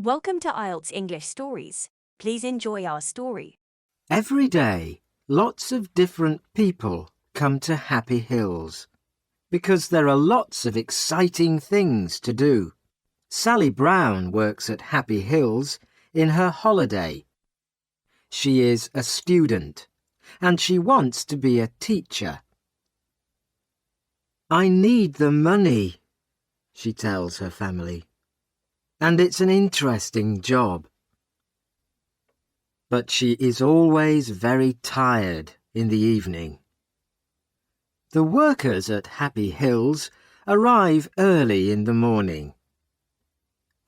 Welcome to IELTS English Stories. Please enjoy our story. Every day, lots of different people come to Happy Hills because there are lots of exciting things to do. Sally Brown works at Happy Hills in her holiday. She is a student and she wants to be a teacher. "I need the money," she tells her family, "and it's an interesting job." But she is always very tired in the evening. The workers at Happy Hills arrive early in the morning.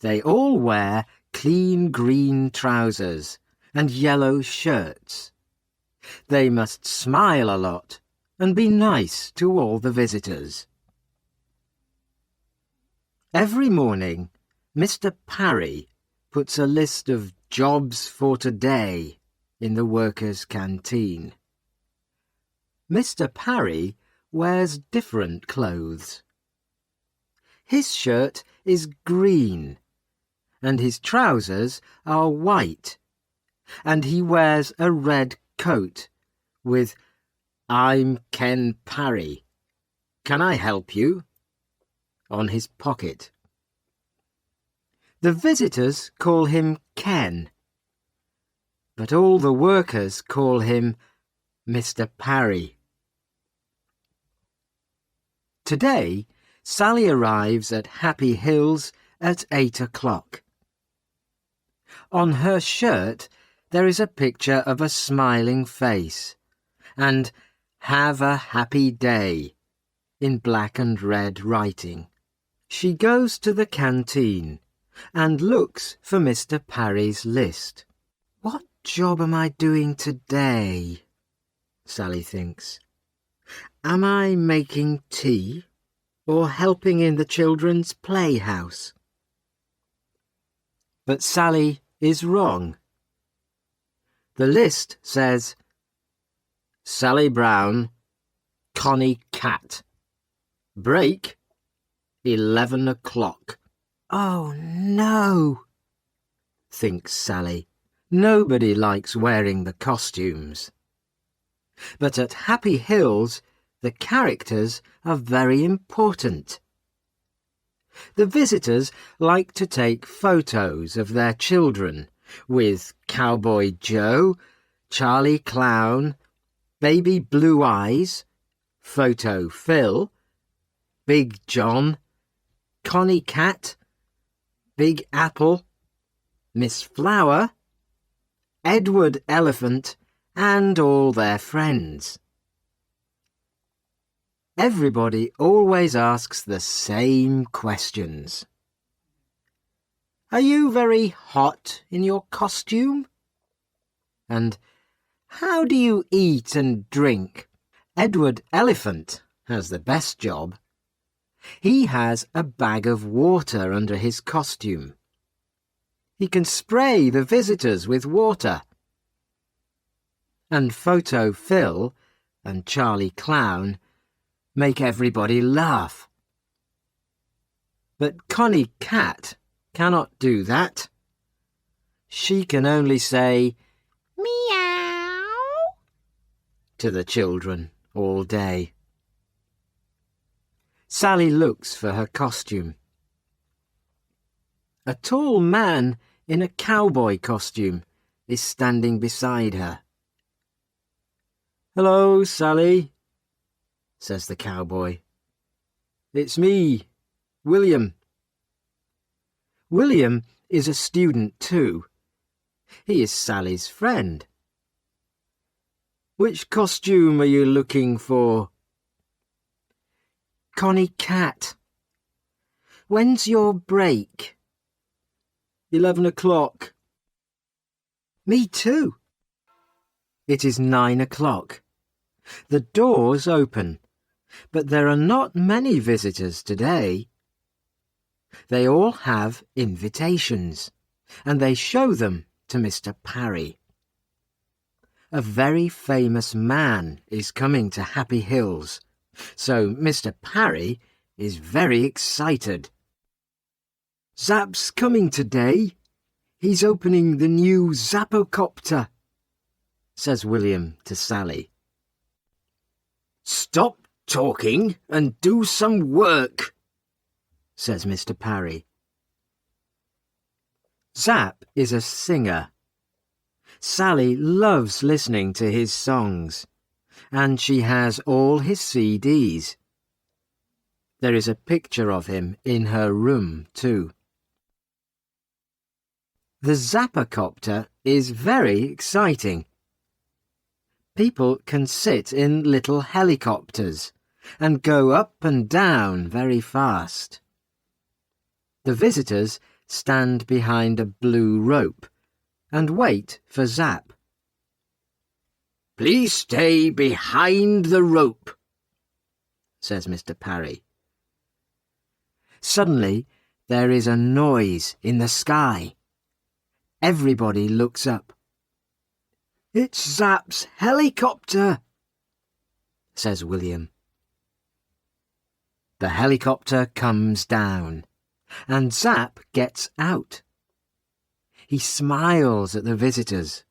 They all wear clean green trousers and yellow shirts. They must smile a lot and be nice to all the visitors. Every morning, Mr. Parry puts a list of jobs for today in the workers' canteen. Mr. Parry wears different clothes. His shirt is green and his trousers are white, and he wears a red coat with "I'm Ken Parry. Can I help you?" on his pocket. The visitors call him Ken, but all the workers call him Mr. Parry. Today, Sally arrives at Happy Hills at 8 o'clock. On her shirt, there is a picture of a smiling face and "Have a happy day" in black and red writing. She goes to the canteen and looks for Mr. Parry's list. "What job am I doing today?" Sally thinks. "Am I making tea or helping in the children's playhouse?" But Sally is wrong. The list says Sally Brown, Connie Cat. Break, 11 o'clock. "Oh no," thinks Sally. Nobody likes wearing the costumes. But at Happy Hills, the characters are very important. The visitors like to take photos of their children with Cowboy Joe, Charlie Clown, Baby Blue Eyes, Photo Phil, Big John, Connie Cat, Big Apple, Miss Flower, Edward Elephant, and all their friends. Everybody always asks the same questions. "Are you very hot in your costume?" And "How do you eat and drink?" Edward Elephant has the best job. He has a bag of water under his costume. He can spray the visitors with water. And Photo Phil and Charlie Clown make everybody laugh. But Connie Cat cannot do that. She can only say "meow" to the children all day. Sally looks for her costume. A tall man in a cowboy costume is standing beside her. "Hello, Sally," says the cowboy. "It's me, William." William is a student too. He is Sally's friend. "Which costume are you looking for?" "Connie Cat." "When's your break?" 11 o'clock. "Me too." It is 9 o'clock. The doors open, but there are not many visitors today. They all have invitations, and they show them to Mr. Parry. A very famous man is coming to Happy Hills, so Mr. Parry is very excited. "Zapp's coming today," He's opening the new Zappocopter, says William to Sally. Stop talking and do some work, says Mr. Parry. Zapp is a singer. Sally loves listening to his songs, and she has all his CDs. There is a picture of him in her room, too. The Zappocopter is very exciting. People can sit in little helicopters and go up and down very fast. The visitors stand behind a blue rope and wait for Zapp. Please stay behind the rope, says Mr. Parry. Suddenly, there is a noise in the sky. Everybody looks up. It's Zapp's helicopter, says William. The helicopter comes down, and Zapp gets out. He smiles at the visitors.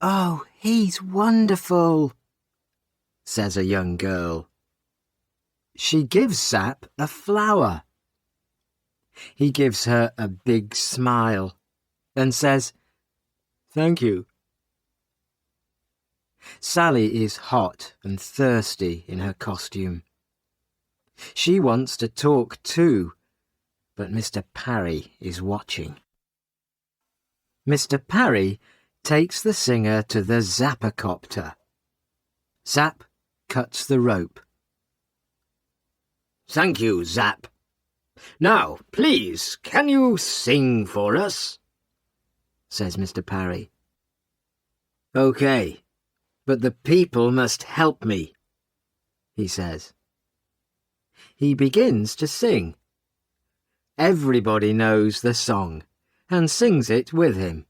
Oh, he's wonderful, says a young girl. She gives Zapp a flower. He gives her a big smile and says, Thank you. Sally is hot and thirsty in her costume. She wants to talk too, but Mr. Parry is watching. Mr. Parry takes the singer to the Zappocopter. Zapp cuts the rope. Thank you, Zapp. Now, please, can you sing for us? Says Mr. Parry. OK, but the people must help me, he says. He begins to sing. Everybody knows the song and sings it with him.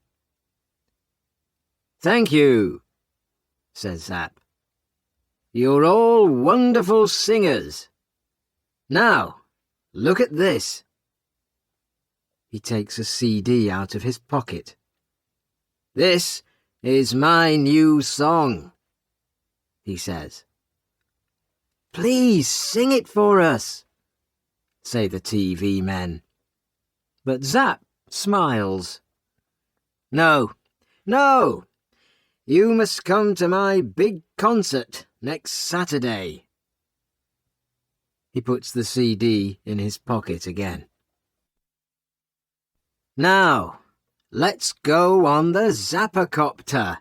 Thank you, says Zapp. You're all wonderful singers. Now, look at this. He takes a CD out of his pocket. This is my new song, he says. Please sing it for us, say the TV men. But Zapp smiles. No, no, you must come to my big concert next Saturday. He puts the CD in his pocket again. Now, let's go on the Zappocopter,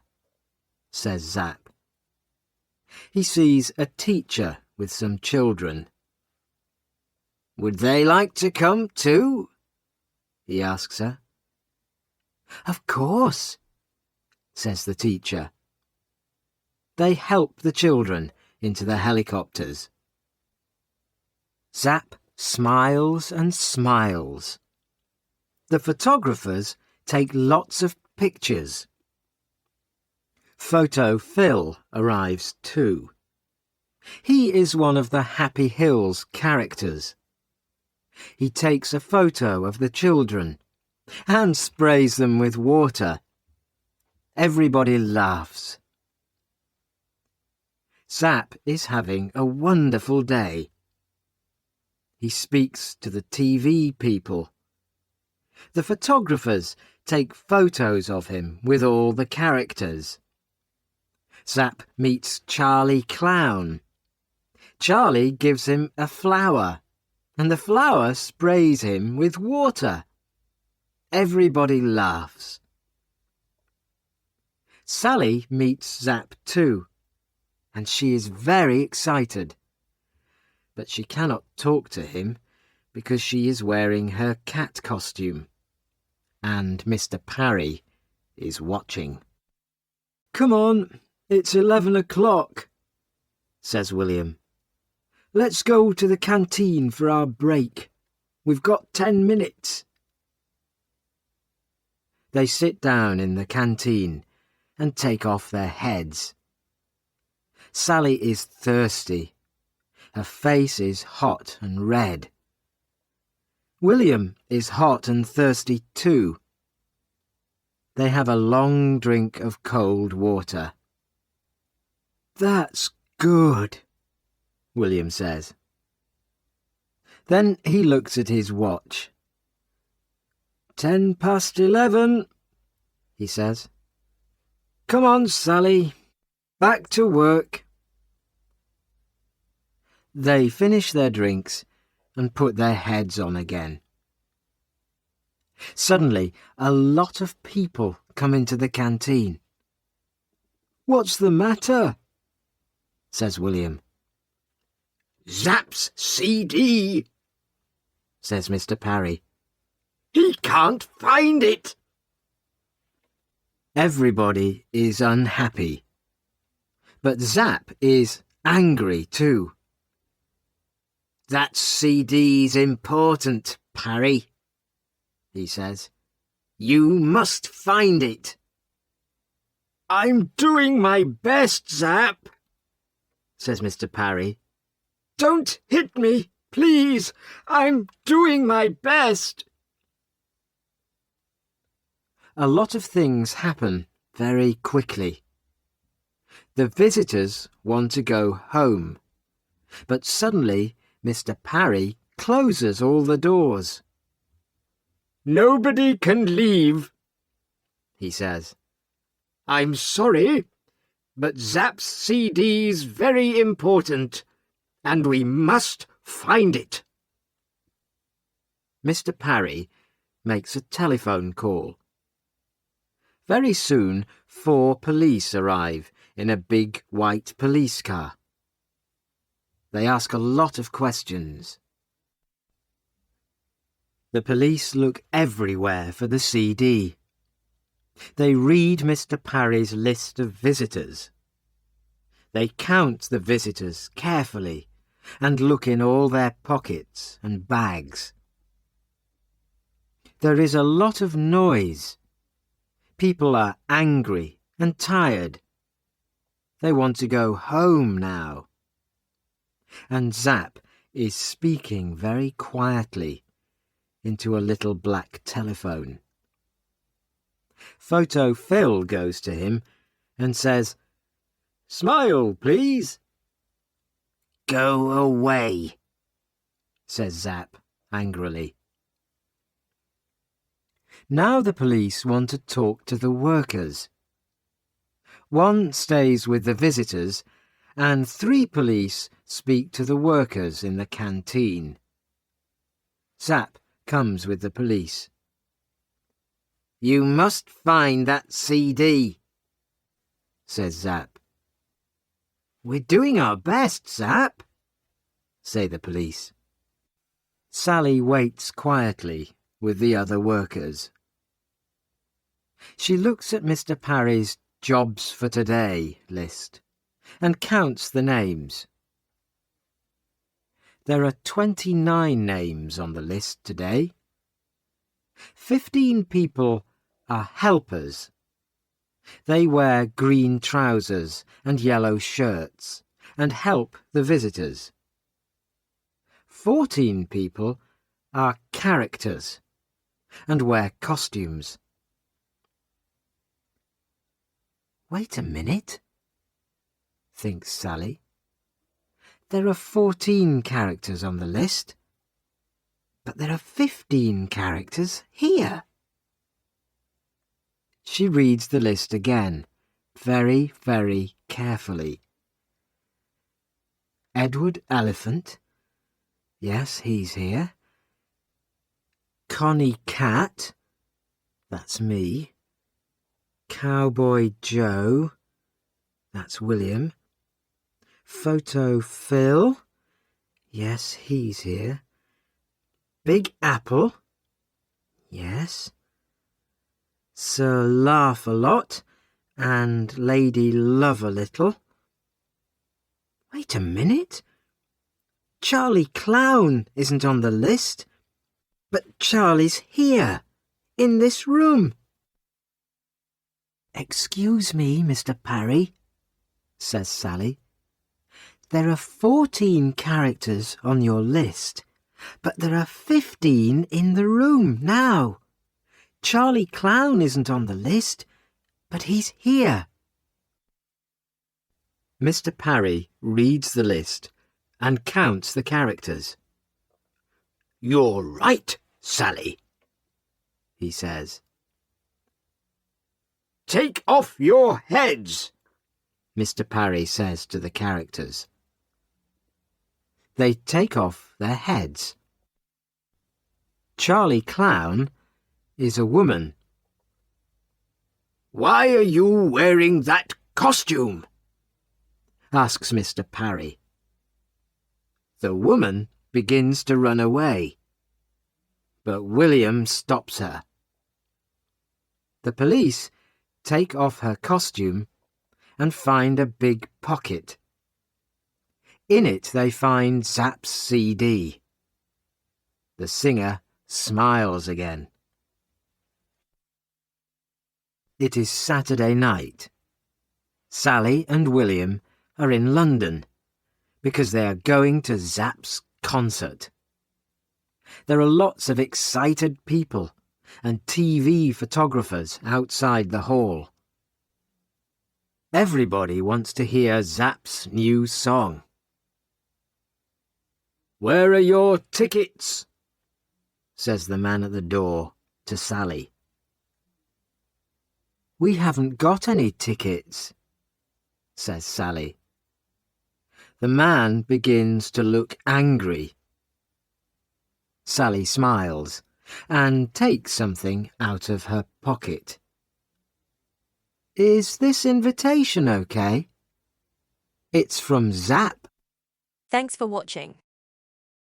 says Zapp. He sees a teacher with some children. Would they like to come too? He asks her. Of course, says the teacher. They help the children into the helicopters. Zapp smiles and smiles. The photographers take lots of pictures. Photo Phil arrives too. He is one of the Happy Hills characters. He takes a photo of the children and sprays them with water. Everybody laughs. Zapp is having a wonderful day. He speaks to the TV people. The photographers take photos of him with all the characters. Zapp meets Charlie Clown. Charlie gives him a flower, and the flower sprays him with water. Everybody laughs. Sally meets Zapp too, and she is very excited. But she cannot talk to him because she is wearing her cat costume, and Mr. Parry is watching. Come on, it's 11 o'clock, says William. Let's go to the canteen for our break. We've got 10 minutes. They sit down in the canteen and take off their heads. Sally is thirsty. Her face is hot and red. William is hot and thirsty too. They have a long drink of cold water. "That's good," William says. Then he looks at his watch. 11:10, he says. "Come on, Sally. Back to work." They finish their drinks and put their heads on again. Suddenly, a lot of people come into the canteen. "What's the matter?" says William. "Zapp's CD," says Mr. Parry. "He can't find it." Everybody is unhappy, but Zapp is angry too. "That CD's important, Parry," he says. "You must find it." "I'm doing my best, Zapp," says Mr. Parry. "Don't hit me, please. I'm doing my best." A lot of things happen very quickly. The visitors want to go home, but suddenly Mr. Parry closes all the doors. "Nobody can leave," he says. "I'm sorry, but Zapp's CD's very important, and we must find it." Mr. Parry makes a telephone call. Very soon, 4 police arrive in a big white police car. They ask a lot of questions. The police look everywhere for the CD. They read Mr. Parry's list of visitors. They count the visitors carefully and look in all their pockets and bags. There is a lot of noise. People are angry and tired. They want to go home now. And Zapp is speaking very quietly into a little black telephone. Photo Phil goes to him and says, "Smile, please." "Go away," says Zapp angrily. Now the police want to talk to the workers. 1 stays with the visitors, and 3 police speak to the workers in the canteen. Zapp comes with the police. "You must find that CD," says Zapp. "We're doing our best, Zapp," say the police. Sally waits quietly with the other workers. She looks at Mr. Parry's Jobs for Today list and counts the names. There are 29 names on the list today. 15 people are helpers. They wear green trousers and yellow shirts and help the visitors. 14 people are characters and wear costumes. "Wait a minute," thinks Sally. "There are 14 characters on the list, but there are 15 characters here." She reads the list again, very, very carefully. Edward Elephant. Yes, he's here. Connie Cat. That's me. Cowboy Joe. That's William. Photo Phil. Yes, he's here. Big Apple. Yes. Sir Laugh-a-Lot and Lady Love-a-Little. Wait a minute. Charlie Clown isn't on the list, but Charlie's here, in this room. "Excuse me, Mr. Parry," says Sally. "There are 14 characters on your list, But there are 15 in the room now. Charlie Clown isn't on the list, but he's here. Mr. Parry reads the list and counts the characters. "You're right, Sally," he says. "Take off your heads," Mr. Parry says to the characters. They take off their heads. Charlie Clown is a woman. "Why are you wearing that costume?" asks Mr. Parry. The woman begins to run away, but William stops her. The police take off her costume and find a big pocket. In it they find Zapp's CD. The singer smiles again. It is Saturday night. Sally and William are in London because they are going to Zapp's concert. There are lots of excited people and TV photographers outside the hall. Everybody wants to hear Zapp's new song. "Where are your tickets?" says the man at the door to Sally. "We haven't got any tickets," says Sally. The man begins to look angry. Sally smiles and takes something out of her pocket. "Is this invitation okay? It's from Zapp." Thanks for watching.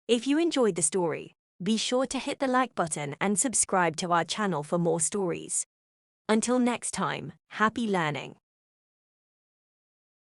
If you enjoyed the story, be sure to hit the like button and subscribe to our channel for more stories. Until next time, happy learning.